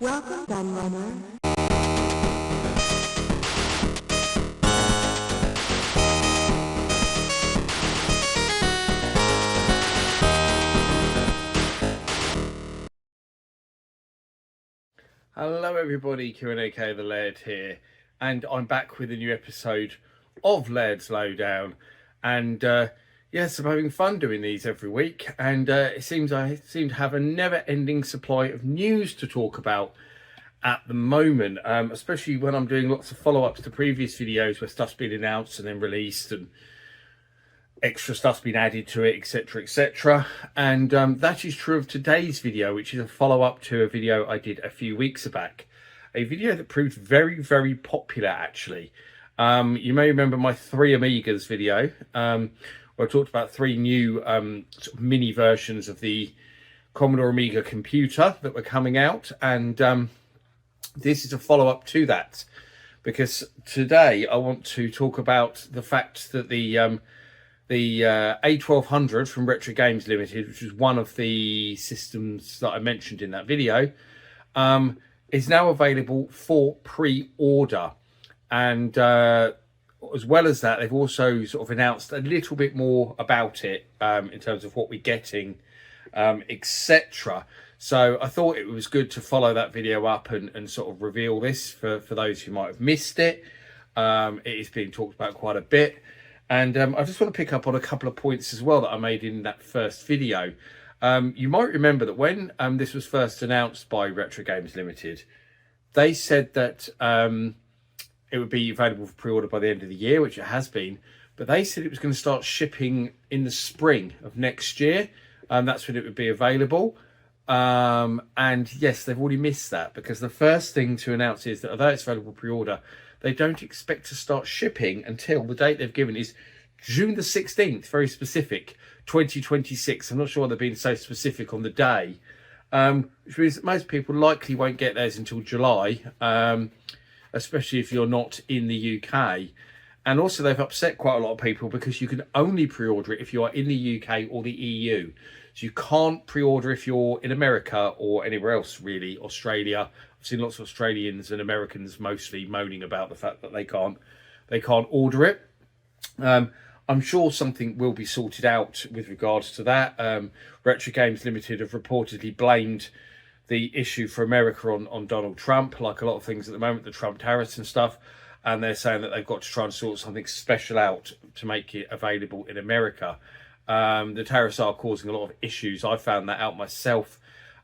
Welcome, gun runner. Hello everybody, Q&AK the Laird here, and I'm back with a new episode of Laird's Lowdown. And yes, I'm having fun doing these every week, and it seems I seem to have a never-ending supply of news to talk about at the moment, especially when I'm doing lots of follow-ups to previous videos where stuff's been announced and then released and extra stuff's been added to it, etc. And that is true of today's video, which is a follow-up to a video I did a few weeks back, a video that proved very popular actually. You may remember my 3 Amigas video, where I talked about 3 new sort of mini versions of the Commodore Amiga computer that were coming out, and this is a follow-up to that, because today I want to talk about the fact that the A1200 from Retro Games Limited, which was one of the systems that I mentioned in that video, is now available for pre-order. And as well as that, they've also sort of announced a little bit more about it in terms of what we're getting, etc. So I thought it was good to follow that video up and sort of reveal this for those who might have missed it. It is being talked about quite a bit. And I just want to pick up on a couple of points as well that I made in that first video. You might remember that when this was first announced by Retro Games Limited, they said that it would be available for pre-order by the end of the year, which it has been. But they said it was going to start shipping in the spring of next year. That's when it would be available. And yes, they've already missed that, because the first thing to announce is that although it's available pre-order, they don't expect to start shipping until the date they've given is June the 16th, very specific, 2026. I'm not sure why they're being so specific on the day, which means most people likely won't get theirs until July, especially if you're not in the UK. And also they've upset quite a lot of people because you can only pre-order it if you are in the UK or the EU. So you can't pre-order if you're in America or anywhere else, really, Australia. I've seen lots of Australians and Americans mostly moaning about the fact that they can't order it. I'm sure something will be sorted out with regards to that. Retro Games Limited have reportedly blamed the issue for America on Donald Trump, like a lot of things at the moment, the Trump tariffs and stuff. And they're saying that they've got to try and sort something special out to make it available in America. The tariffs are causing a lot of issues. I found that out myself.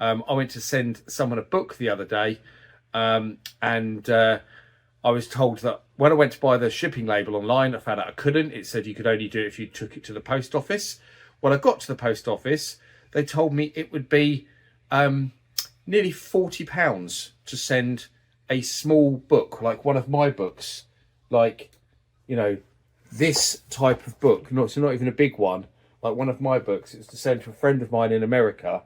I went to send someone a book the other day, and I was told that when I went to buy the shipping label online, I found out I couldn't. It said you could only do it if you took it to the post office. When I got to the post office, they told me it would be nearly £40 to send a small book, like one of my books, like, you know, this type of book. So not even a big one, like one of my books. It was to send to a friend of mine in America.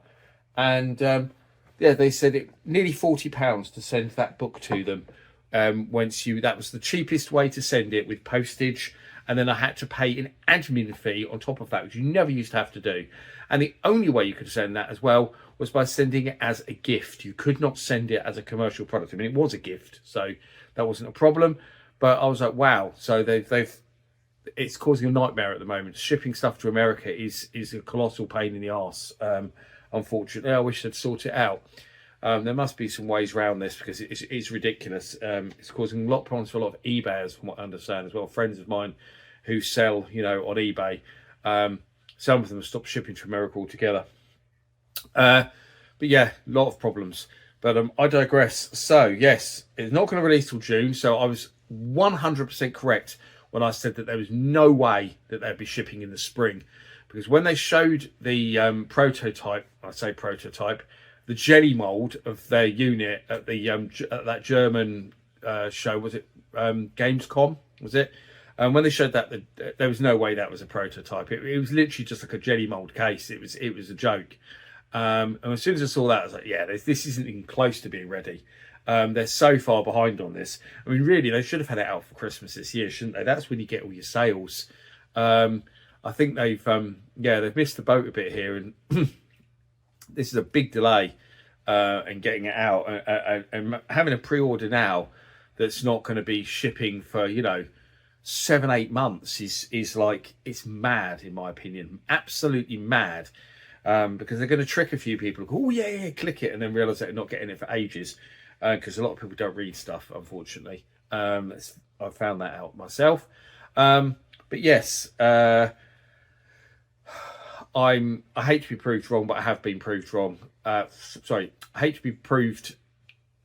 And yeah, they said it nearly £40 to send that book to them. That was the cheapest way to send it, with postage, and then I had to pay an admin fee on top of that, which you never used to have to do. And the only way you could send that as well was by sending it as a gift. You could not send it as a commercial product. I mean, it was a gift, so that wasn't a problem. But I was like, wow. So it's causing a nightmare at the moment. Shipping stuff to America is a colossal pain in the arse. Unfortunately, I wish they'd sort it out. There must be some ways around this, because it's ridiculous. It's causing a lot of problems for a lot of eBayers, from what I understand as well. Friends of mine who sell, on eBay, some of them have stopped shipping to America altogether. But yeah, a lot of problems. But I digress. So yes, it's not going to release till June. So I was 100% correct when I said that there was no way that they'd be shipping in the spring, because when they showed the prototype, I say prototype, the jelly mold of their unit at the at that German show, was it Gamescom? Was it? And when they showed that, there was no way that was a prototype. It was literally just like a jelly mold case. It was a joke. And as soon as I saw that, I was like, yeah, this isn't even close to being ready. They're so far behind on this. I mean, really, they should have had it out for Christmas this year, shouldn't they? That's when you get all your sales. I think they've missed the boat a bit here, and this is a big delay. and getting it out, and having a pre-order now that's not going to be shipping for 7-8 months is like, it's mad in my opinion, absolutely mad, because they're going to trick a few people. Oh yeah, click it, and then realize they're not getting it for ages, because a lot of people don't read stuff, unfortunately. I found that out myself. But yes, I hate to be proved wrong, but I have been proved wrong. Sorry, I hate to be proved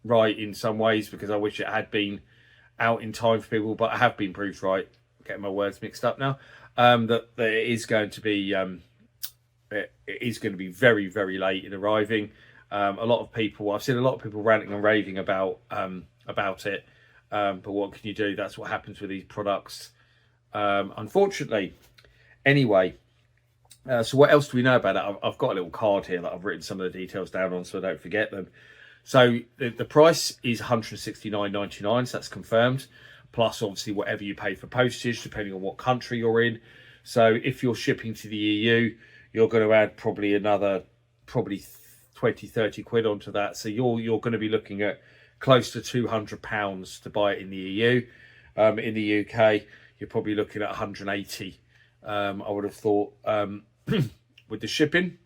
right in some ways, because I wish it had been out in time for people, but I have been proved right. Getting my words mixed up now. That it is going to be very, very late in arriving. A lot of people, I've seen a lot of people ranting and raving about it. But what can you do? That's what happens with these products, unfortunately. Anyway, so what else do we know about it? I've got a little card here that I've written some of the details down on so I don't forget them. So the price is $169.99, so that's confirmed, plus obviously whatever you pay for postage, depending on what country you're in. So if you're shipping to the EU, you're going to add probably another 20-30 quid onto that. So you're going to be looking at close to £200 to buy it in the EU. In the UK, you're probably looking at 180. I would have thought, with the shipping.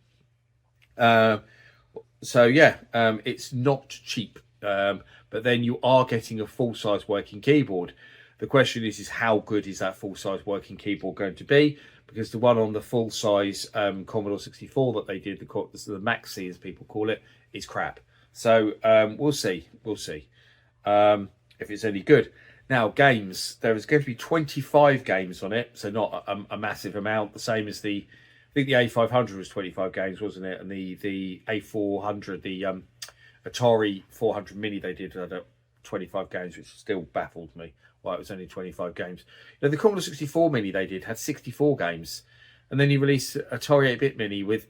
So yeah, it's not cheap, but then you are getting a full-size working keyboard. The question is how good is that full-size working keyboard going to be? Because the one on the full-size Commodore 64 that they did, the Maxi as people call it, is crap. So we'll see if it's any good. Now, games, there is going to be 25 games on it, so not a massive amount, the same as I think the A1200 was 25 games, wasn't it? And the A400, the Atari 400 Mini, they did 25 games, which still baffled me why it was only 25 games. The Commodore 64 Mini they did had 64 games, and then he released Atari 8-bit Mini with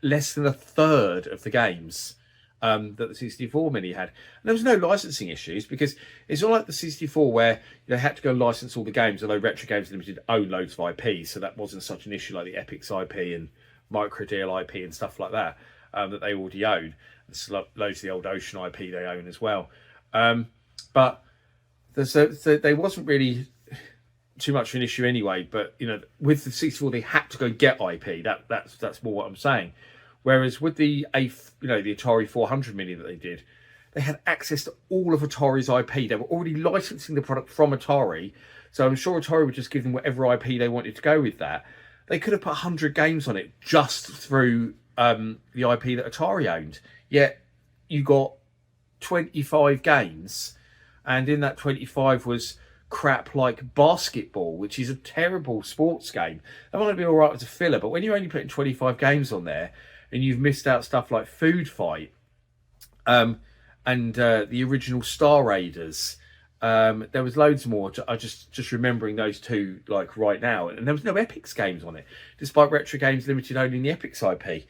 less than a third of the games that the 64 Mini had. And there was no licensing issues, because it's not like the 64 where they had to go and license all the games, although Retro Games Limited own loads of IP, so that wasn't such an issue like the Epix IP and Microdeal IP and stuff like that, that they already own. There's loads of the old Ocean IP they own as well. But there wasn't really too much of an issue anyway, but with the 64 they had to go get IP. That's more what I'm saying. Whereas with the the Atari 400 Mini that they did, they had access to all of Atari's IP. They were already licensing the product from Atari, so I'm sure Atari would just give them whatever IP they wanted to go with that. They could have put 100 games on it just through the IP that Atari owned. Yet you got 25 games, and in that 25 was crap like basketball, which is a terrible sports game. That might be all right as a filler, but when you're only putting 25 games on there, and you've missed out stuff like Food Fight, and the original Star Raiders. There was loads more. I just remembering those two like right now, and there was no Epix games on it, despite Retro Games Limited owning the Epix IP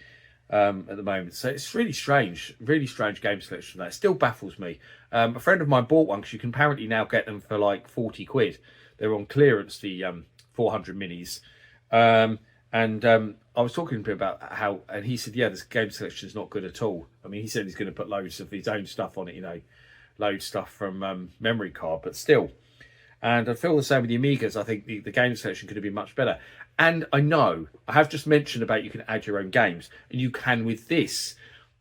at the moment. So it's really strange game selection. That still baffles me. A friend of mine bought one because you can apparently now get them for like 40 quid. They're on clearance, the 400 minis. I was talking to him about how, and he said, yeah, this game selection is not good at all. I mean, he said he's going to put loads of his own stuff on it, loads stuff from memory card, but still. And I feel the same with the Amigas. I think the game selection could have been much better. And I know, I have just mentioned about you can add your own games, and you can with this.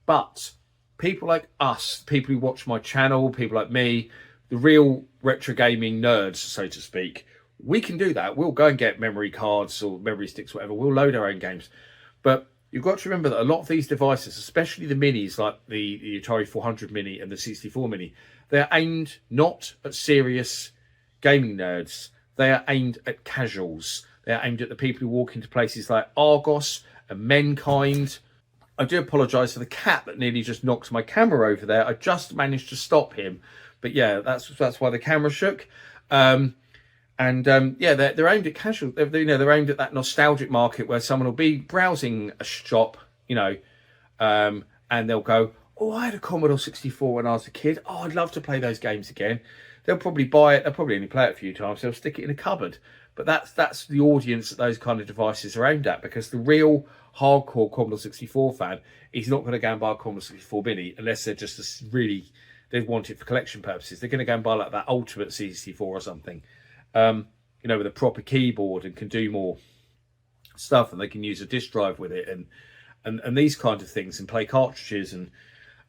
But people like us, people who watch my channel, people like me, the real retro gaming nerds, so to speak, we can do that. We'll go and get memory cards or memory sticks, whatever. We'll load our own games. But you've got to remember that a lot of these devices, especially the minis, like the Atari 400 Mini and the 64 Mini, they're aimed not at serious gaming nerds. They are aimed at casuals. They're aimed at the people who walk into places like Argos and Menkind. I do apologise for the cat that nearly just knocked my camera over there. I just managed to stop him. But yeah, that's why the camera shook. Yeah, they're aimed at casual. They're aimed at that nostalgic market where someone will be browsing a shop, and they'll go, "Oh, I had a Commodore 64 when I was a kid. Oh, I'd love to play those games again." They'll probably buy it. They'll probably only play it a few times. They'll stick it in a cupboard. But that's the audience that those kind of devices are aimed at, because the real hardcore Commodore 64 fan is not going to go and buy a Commodore 64 Mini unless they're just really, they want it for collection purposes. They're going to go and buy like that Ultimate 64 or something, you know, with a proper keyboard and can do more stuff, and they can use a disk drive with it, and these kind of things, and play cartridges, and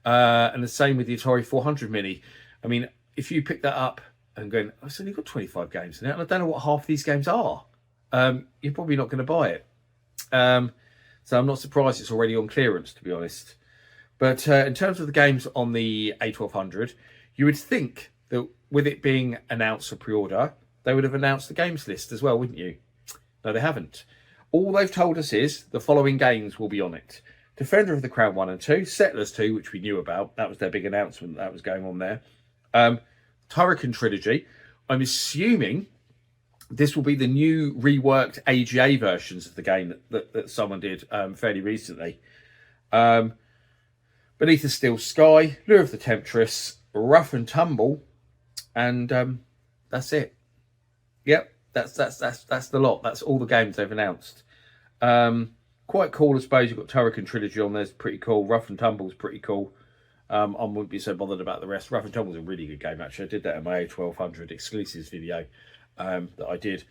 the same with the Atari 400 Mini. I mean, if you pick that up and going, I've only got 25 games in it, and I don't know what half these games are, you're probably not going to buy it. So I'm not surprised it's already on clearance, to be honest. But in terms of the games on the A1200, you would think that with it being announced for pre-order, they would have announced the games list as well, wouldn't you? No, they haven't. All they've told us is the following games will be on it. Defender of the Crown 1 and 2, Settlers 2, which we knew about. That was their big announcement that was going on there. Turrican Trilogy. I'm assuming this will be the new reworked AGA versions of the game that someone did fairly recently. Beneath the Steel Sky, Lure of the Temptress, Rough and Tumble, and that's it. Yep, that's the lot. That's all the games they've announced. Quite cool, I suppose. You've got Turrican Trilogy on there. It's pretty cool. Rough and Tumble's pretty cool. I wouldn't be so bothered about the rest. Rough and Tumble's a really good game, actually. I did that in my A1200 exclusives video that I did.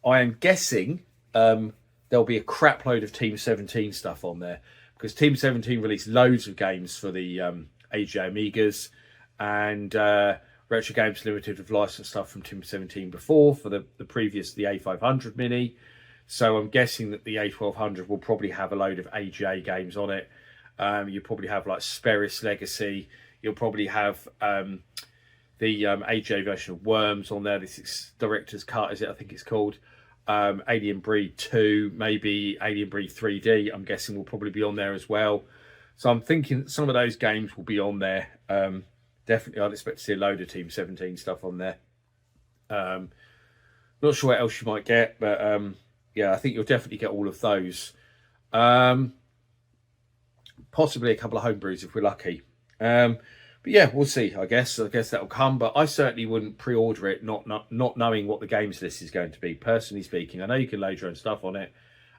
I am guessing there'll be a crap load of Team 17 stuff on there, because Team 17 released loads of games for the AGA Amigas, and Retro Games Limited have licensed stuff from Team 17 before for the previous, the A500 Mini. So I'm guessing that the A1200 will probably have a load of AGA games on it. You'll probably have like Sperris Legacy. You'll probably have the AGA version of Worms on there. This is Director's Cut, is it? I think it's called. Alien Breed 2, maybe Alien Breed 3D, I'm guessing will probably be on there as well. So I'm thinking some of those games will be on there. Definitely, I'd expect to see a load of Team 17 stuff on there. Not sure what else you might get, but yeah, I think you'll definitely get all of those. Possibly a couple of homebrews if we're lucky. But yeah, we'll see. I guess that'll come. But I certainly wouldn't pre-order it, not knowing what the games list is going to be. Personally speaking, I know you can load your own stuff on it,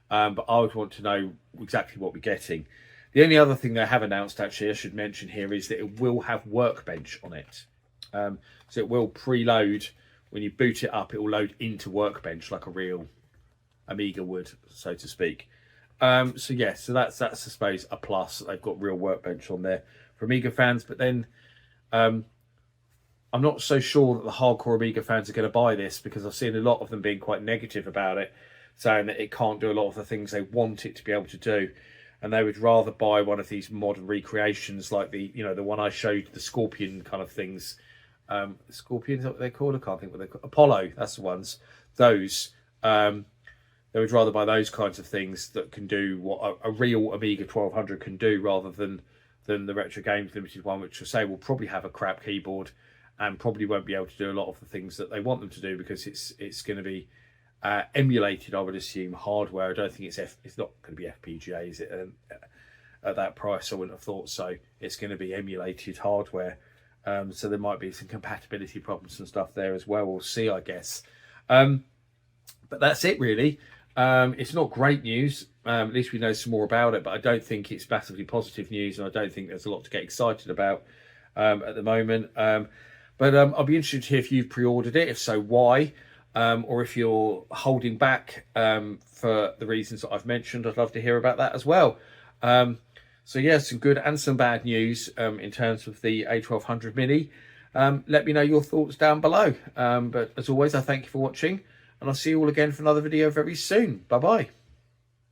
but I would want to know exactly what we're getting. The only other thing they have announced, actually, I should mention here, is that it will have Workbench on it. So it will preload when you boot it up. It will load into Workbench like a real Amiga would, so to speak. So yeah, so that's I suppose a plus. They've got real Workbench on there for Amiga fans, but then I'm not so sure that the hardcore Amiga fans are going to buy this, because I've seen a lot of them being quite negative about it, saying that it can't do a lot of the things they want it to be able to do, and they would rather buy one of these modern recreations like the one I showed, the Scorpion kind of things. Scorpion is that what they're called? I can't think what they're called. Apollo, that's the ones. Those. They would rather buy those kinds of things that can do what a real Amiga 1200 can do, rather than the Retro Games Limited one, which I say will probably have a crap keyboard and probably won't be able to do a lot of the things that they want them to do, because it's going to be emulated, I would assume, hardware. I don't think it's not going to be FPGA, is it? At that price, I wouldn't have thought so. It's going to be emulated hardware, so there might be some compatibility problems and stuff there as well. We'll see, I guess. But that's it, really. It's not great news. At least we know some more about it, but I don't think it's massively positive news, and I don't think there's a lot to get excited about at the moment. But I'll be interested to hear if you've pre-ordered it. If so, why? Or if you're holding back for the reasons that I've mentioned. I'd love to hear about that as well. So yeah, some good and some bad news in terms of the A1200 Mini. Let me know your thoughts down below. But as always, I thank you for watching, and I'll see you all again for another video very soon. Bye-bye.